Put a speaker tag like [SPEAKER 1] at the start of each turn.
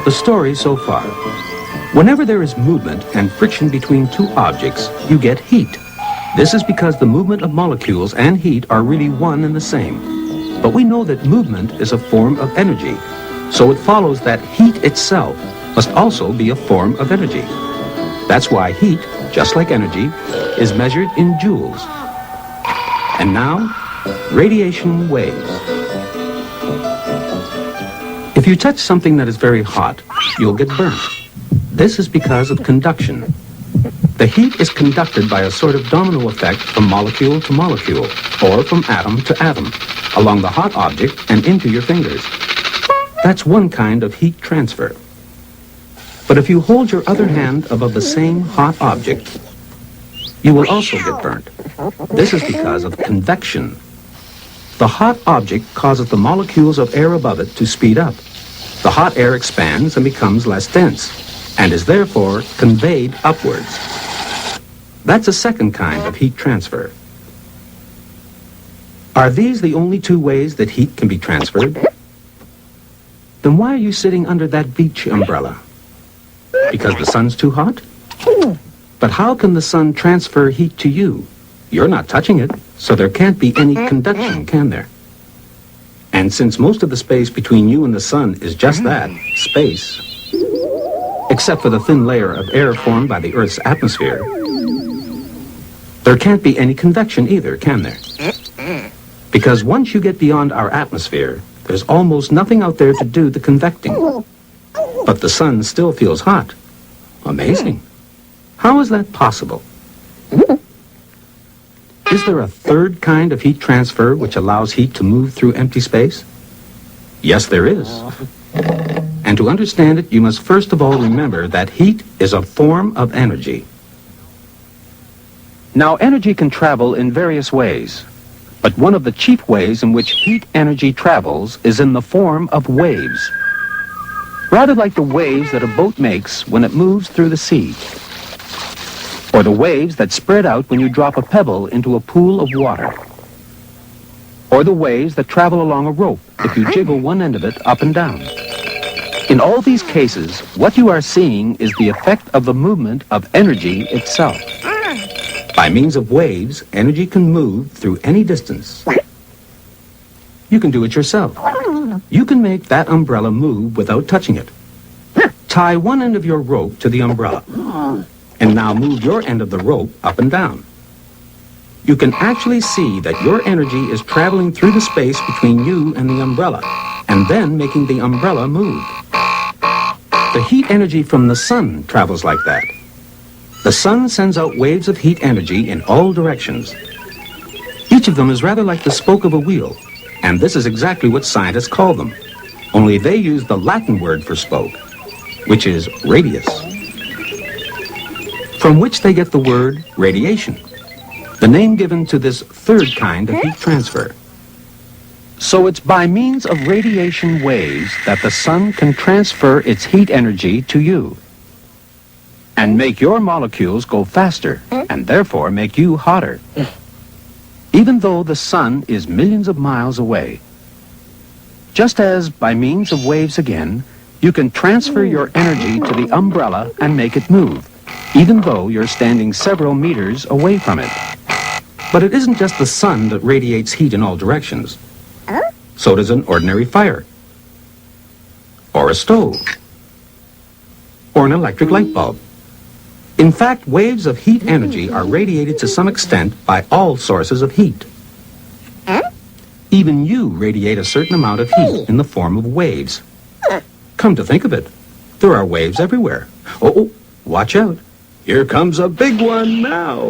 [SPEAKER 1] The story so far. Whenever there is movement and friction between two objects, you get heat. This is because the movement of molecules and heat are really one and the same. But we know that movement is a form of energy, so it follows that heat itself must also be a form of energy. That's why heat, just like energy, is measured in joules. And now, radiation waves. If you touch something that is very hot, you'll get burnt. This is because of conduction. The heat is conducted by a sort of domino effect from molecule to molecule, or from atom to atom, along the hot object and into your fingers. That's one kind of heat transfer. But if you hold your other hand above the same hot object, you will also get burnt. This is because of convection. The hot object causes the molecules of air above it to speed up. The hot air expands and becomes less dense, and is therefore conveyed upwards. That's a second kind of heat transfer. Are these the only two ways that heat can be transferred? Then why are you sitting under that beach umbrella? Because the sun's too hot? But how can the sun transfer heat to you? You're not touching it, so there can't be any conduction, can there? And since most of the space between you and the sun is just that, space, except for the thin layer of air formed by the Earth's atmosphere, there can't be any convection either, can there? Because once you get beyond our atmosphere, there's almost nothing out there to do the convecting. But the sun still feels hot. Amazing. How is that possible? Is there a third kind of heat transfer which allows heat to move through empty space? Yes, there is. And to understand it, you must first of all remember that heat is a form of energy. Now, energy can travel in various ways, but one of the chief ways in which heat energy travels is in the form of waves. Rather like the waves that a boat makes when it moves through the sea, or the waves that spread out when you drop a pebble into a pool of water, or the waves that travel along a rope if you jiggle one end of it up and down. In all these cases, what you are seeing is the effect of the movement of energy itself. By means of waves, energy can move through any distance. You can do it yourself. You can make that umbrella move without touching it. Tie one end of your rope to the umbrella, and now move your end of the rope up and down. You can actually see that your energy is traveling through the space between you and the umbrella, and then making the umbrella move. The heat energy from the sun travels like that. The sun sends out waves of heat energy in all directions. Each of them is rather like the spoke of a wheel, and this is exactly what scientists call them, only they use the Latin word for spoke, which is radius, from which they get the word radiation, the name given to this third kind of heat transfer. So it's by means of radiation waves that the sun can transfer its heat energy to you and make your molecules go faster and therefore make you hotter, even though the sun is millions of miles away. Just as by means of waves again, you can transfer your energy to the umbrella and make it move, even though you're standing several meters away from it. But it isn't just the sun that radiates heat in all directions. So does an ordinary fire, or a stove, or an electric light bulb. In fact, waves of heat energy are radiated to some extent by all sources of heat. Even you radiate a certain amount of heat in the form of waves. Come to think of it, there are waves everywhere. Oh, watch out. Here comes a big one now.